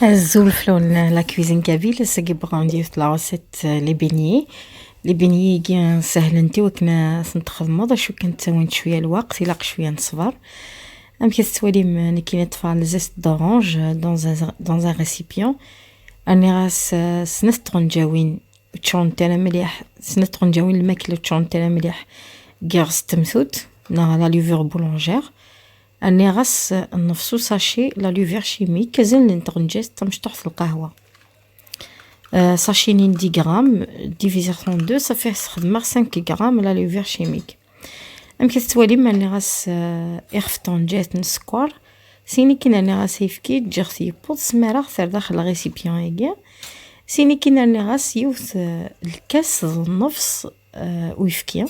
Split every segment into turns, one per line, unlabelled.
الزول لا كويزين كابيل سكيبغا ندير لا روسيت لي بينيي كاع سهلنتي وكنا نخدمو شو كنت تاوين شويه الوقت الا شويه نصبر ام كيستوالي من كي نطفى زيت دورانج دون ان ريسيبيون اني غاس سنسترونجاوين تشونتينا مليح سنسترونجاوين الماكله تشونتينا مليح كاع ستمثوت لا ليفور بولونجير اني غاس نفسو ساشي لا لوفير شيميك كازال نترنجاس تمشطح في القهوه ساشي نين 10 غرام ديفيزي 32 صافي خدمه 5 غرام لا لوفير شيميك ام كتوالي ماني غاس اخفتون جات نسكر سيني كي راني غاس يفكي جرتي بوط سمارة ثار داخل الغيسيبيون هيكيا سيني كي راني غاس يوث الكاس النفس ويفكي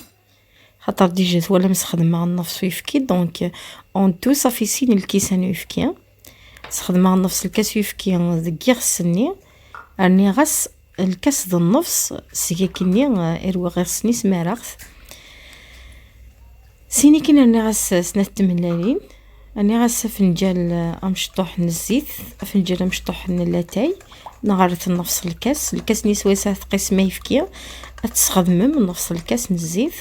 خاطر ديجا ولا مسخدمه النفس ويفكي دونك اون تو صافي سين الكيسان ويفكي سخدمه نفس الكاس ويفكي دكيغ السني راني غاس الكاس د النفس سيكي كني ايروا غير سني سمارغت سيني كي راني غاس سنة تملالين راني غاس فنجال مشطوح الزيت فنجال مشطوح لاتاي نغرت نفس الكاس ني سويسه تقيس ما يفكي تسخدمم نفس الكاس الزيت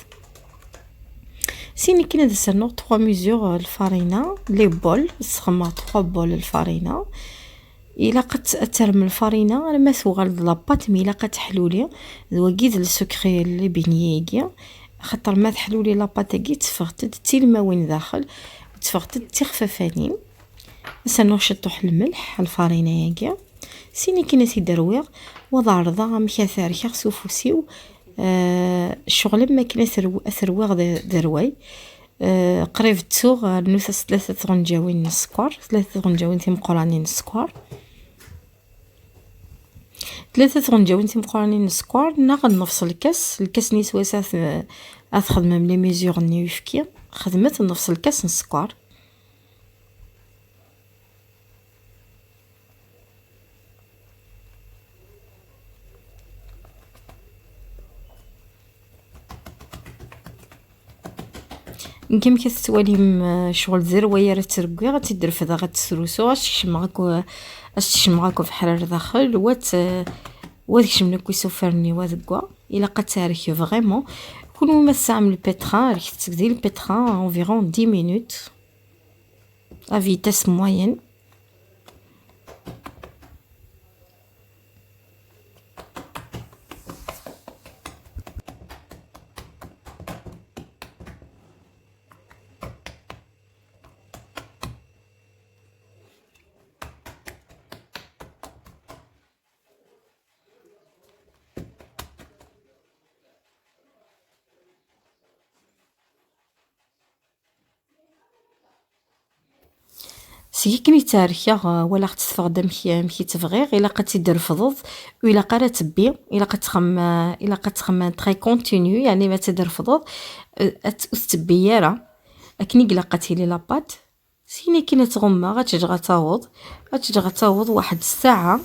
سيني كي ندسرنو 3 ميزور الفارينه لي بول سخما 3 بول الفارينه الا قد ترم الفارينه انا ما ثوغل لاباط مي الا قد حلولي وكيد السكري اللي بينيكيا خاطر ما تحلولي لاباط كي تفغتد تي الماء وين داخل تفغتد تي خفافانين سنو شطوح الملح الفارينه هكا سيني كي نسي درويغ وضع رضا مكاثر خاصو فوسيو الشغل ما كاين ثرويغ دروي قريب تسوغ نوث 3 غنجاوين السكر 3 غنجاوين مقرانين السكر 3 غنجاوين مقرانين السكر ناخذ نفس الكاس ني سواسات اخدم لي ميزور ني وفكي خدمت نفس الكاس السكر كيما كتسوالي شغل زرويه راه تركوي غتدير فدا غتسروسو غتشمعاكو في حراره داخل وديك من كويسو فرني ودكوا الا قد تاريخ فريمون كل ما تعمل البيتران راك تسدي البيتران انفيرون 10 مينوت ا فيتاس موين سي كني تاريخا ولا تستخدم مكي تبغي الا قد تدير فضض ولا قرا تبي الا قد تخمم تري كونتينيو يعني ما تدير فضض تبياره اكني قلقتي لي لاباط سيني كي نتغمى غتجي تعوض واحد الساعه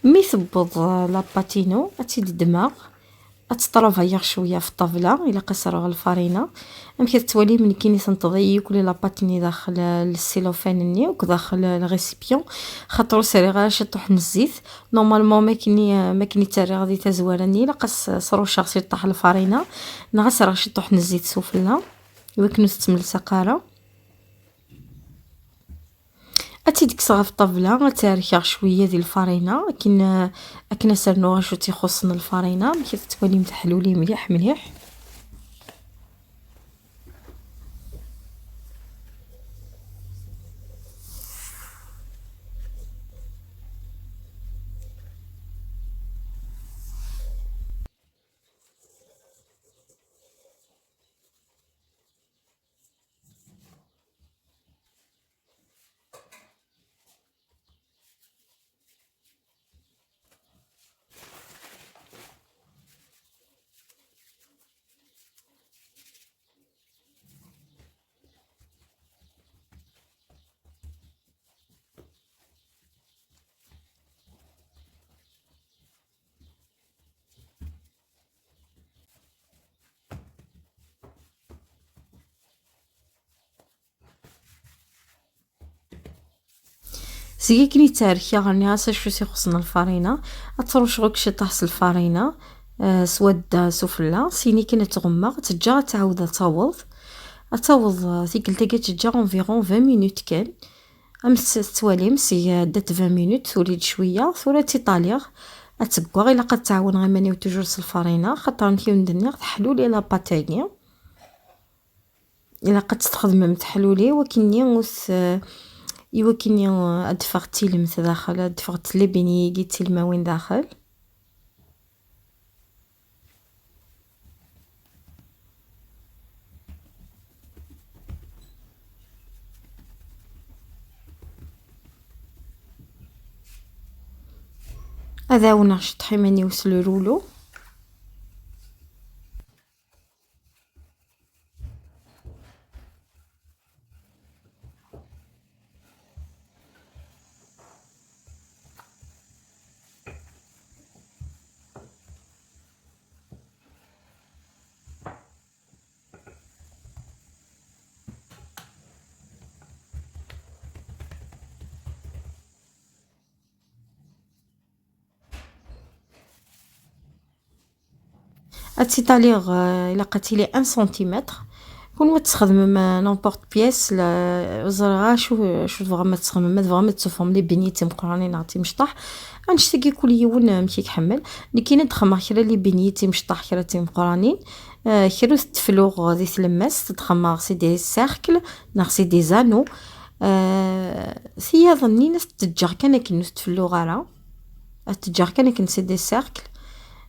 مي ثبض لاباتينو غتزيد الدماغ غتطرافايغ شويه في الطابله الا قصروا الفرينه. كتولي من كيني تنتظي كل لاباطيني داخل السيلوفان نيوك داخل الريسيبيون. خاطرو سيري غير شطوح من الزيت. نورمالمون ما كيني تاري غادي تزوارني الا قص صرو شخص يطيح الفرينه نغسر غير شطوح من الزيت سفله وكنو تتمل سقاره. ديك في الطابله غتاركيها شويه ديال الفرينه كنا سرنوها شو تيخصنا الفرينه ملي تولي متحلولي مليح مليح. سيكي كني تاركيا غني عاسا شو تيخصنا الفرينه. غتروش غوك شي طاس الفرينه سواد سفله سيني كنا تغمق تجا تعاود تعوض ثيك دقيقه تجا انفيرون 20 مينوت كان توالي مسي دات 20 مينوت توليد شويه ثورا تيطاليغ اتبقى الا قد تعاون غير ماني توجور الفرينه خاطر نتي ندني تحلولي لا باتاغي الا قد تستخدم تحلولي وكني ايوا كني ادفغتي المث داخل ادفغت لي بيني جيتي الماوين داخل. هذا ونغش طحيماني وصل رولو. تيطاليغ الا قتيلي 1 سنتيمتر كون تستخدم نيمبورط بياس زرا شو فغا تستخدم فغا تفهم لي بنيتي مقرانين عطي مشطح غنشتي كل يوم مشي كحمل اللي كاين تخمر خير لي بنيتي مشطح خير تي مقرانين خير تفلوغ غادي تلمس تخمر سي دي سيركل نغسي دي زانو سي ظني ناس تجار كان كنوس تفلوغ على تجار كان كنسي دي سيركل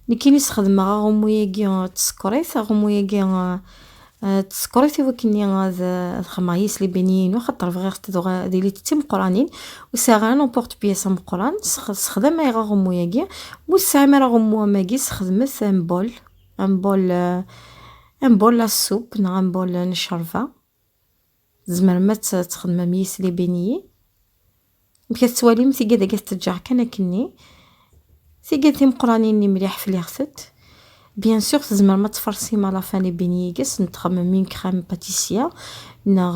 اللي كاين يستخدم غوموياكي تسكريت غوموياكي تسكريت وكني هذا الخمايس لي بنين وخاطر فغير تدغ ديلي تي مقرانين وساغا نومبورط بياس مقران تستخدم اي غوموياكي وسامر غومو ماكي استخدمت ان بول لا سوب نا ان بول نشرفه زمر ما تخدم ميس لي بنيي كتوالي متي كدا كترجع كني ثقتي مقرانين مليح في اليغسط بيان سور زعما ما تفرسي مع لافاني بينيكس نتخمم من كريم باتيسيا نغ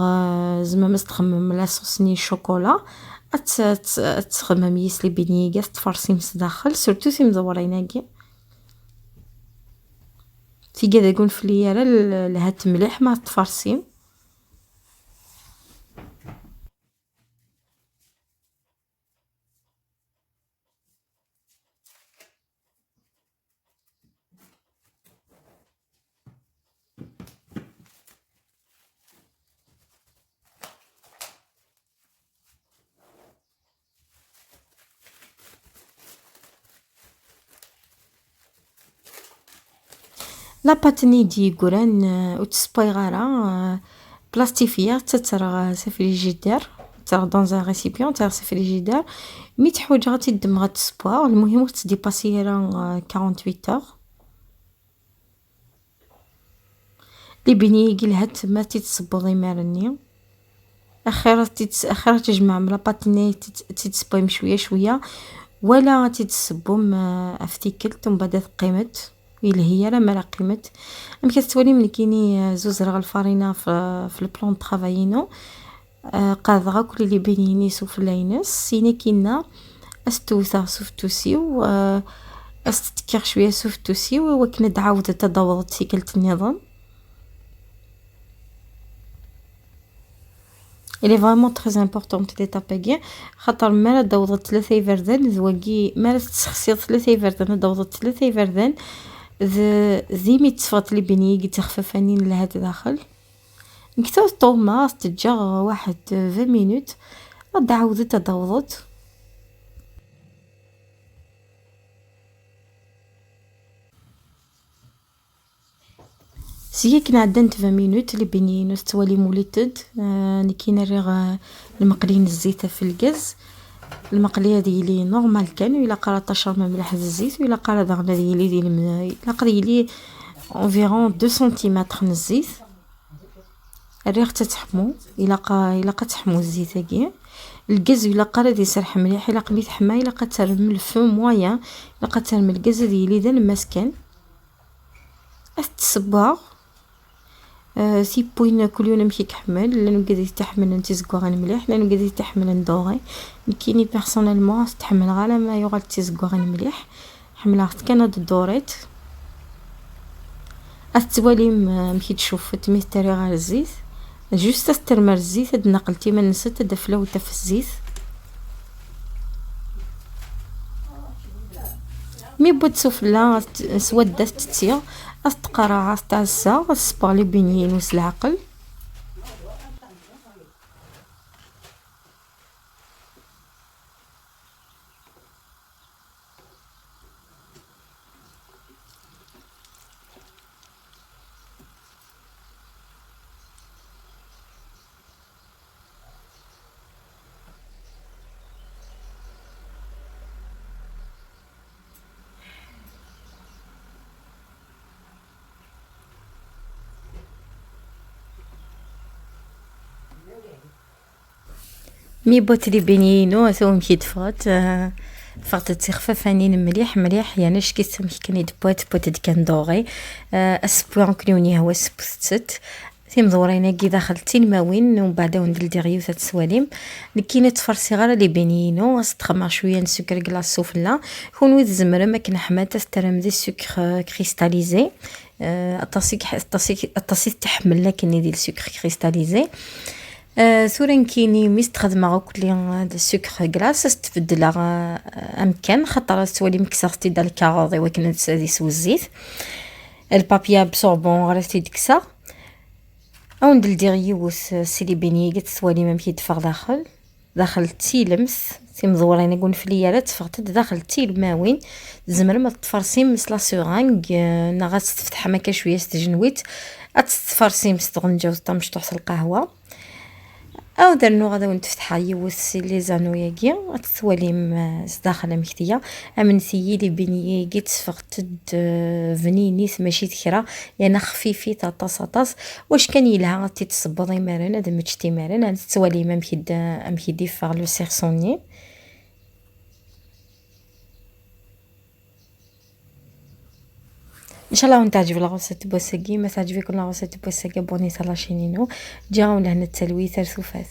زعما ما تخمم لا صوصني شوكولا تخمم يس لي بينيكس تفرسي مس داخل سورتو سي مزوريناكي في كدا يكون في لياره لهات مليح ما تفرسي. لاباطني دي قران وتسبايغارا بلاستيفيا تترغ سفريجيدير ترغ دون ان ريسيبيون تاع سفريجيدير مي تحوج غادي تدم غاد تسبوار المهم تديباسي راه 48 اور لي بني قلهت ما تتصبغي مارني اخيرا تجمع لاباطني تتصبايم شويه شويه ولا تتصبهم افتيكلت ومن بعد قيمت إلا هي راه ما قيمت. أم كتولي من كيني زوز رغل الفرينة في البلان طرافاينو قادغا كل لي بينيني سوف لاينس سيني كينا استوثا سوف توسيو استتكير شوية سوف توسيو وكنا تعاود تدورت سيكلت النظام. إلي فريمون تري امبورطونط ليطاب كاع خاطر مالا دوضت 3 يفردان زواكي مالا تسخسيض 3 يفردان دوضت 3 يفردان ذيمي تصفات لي بني قد تخففانين لهاد داخل نكتو طوماس تجا واحد 20 مينوت رد عاودت دوضت. سيا كنا عدنت 20 مينوت لي بنينو استوالي موليتد نكي نريغ المقلين الزيت في الكاز المقليه ديالي نورمال كان ولا قرا طشر ما ملح الزيت ولا قرا دغنا ديالي ديال لا قريلي انفيرون 2 سنتيمتر من الزيت الريغ تتحمو الا تحمو الزيت كاع الكاز ولا قرا يسرح مليح الا قميت حما الا ترمل الفو مويان الا ترمل الكاز ديالي دا المسكن التصباغ سي بوين كل يوم نمشي كحمل لانه قادر يستحمل انت زكوغان مليح لانه قادر يستحمل ندوغي كيني بيرسونيلمون استحمل غالا ما يغال تيزكوغان مليح حملها كان هاد الدوريت استوالي مشي تشوف تميستري غير الزيت جوست استرمر الزيت هاد نقلتي ما نسيت دفله وتا في الزيت مي بوت سفلا سودات تتيا استقرا استعسا الصباغ لي بينين وس العقل مي بوت لي بينينو تو مشي دفات فقط تخففانين مليح مليح يعني اش كيسمح كني بوت كان دوغي اسبوان كنيوني هو سبست تي مزورينا كي دخلتي الماوين ومن بعد ندير ديغيو تاع السواليم لكينا تفرسي غير لي بينينو استخمر شويه نسكر كلاص وفلا كون ويد زمره ما كنا حمات استرم دي سكر كريستاليزي الطاسي تحمل لكن ديال سكر كريستاليزي ثورا كيني ميستخدمه كل هاد السكر كلاص تبدلها امكان خاطر تولي مكسرتي دال الكاروضي وكنا تسادي سو الزيت البابيا بسوربون غرفتي دكسا او ندير ديغيوس سيلي بيني قلت سوالي ما مشي دفر داخل تيلمس سي مزورين نقول فليالات فقط داخل تيل ماوين زمر ما تفرسيم مثل سورانغ نغات تفتح ما شويه استجنويت اتفرسيم ستغنجاو طمشطوح القهوه او درنو غدا ونتفتحها يوس لي زانو ياكي تسواليم داخله مكتيه امن سيدي بني قيت فقط فنينيس ماشي تكرا يعني خفيفي طاطاس واش كان يلها تتصبضي مرن دمجتي مرن تسواليم امكي دي فار لو سيرسوني ان شاء الله تعجب لاغوسيت بوسكي ما تعجبكم لاغوسيت بوسكي بوني صلا شينينو جاو لهنا التلويث رسوفات.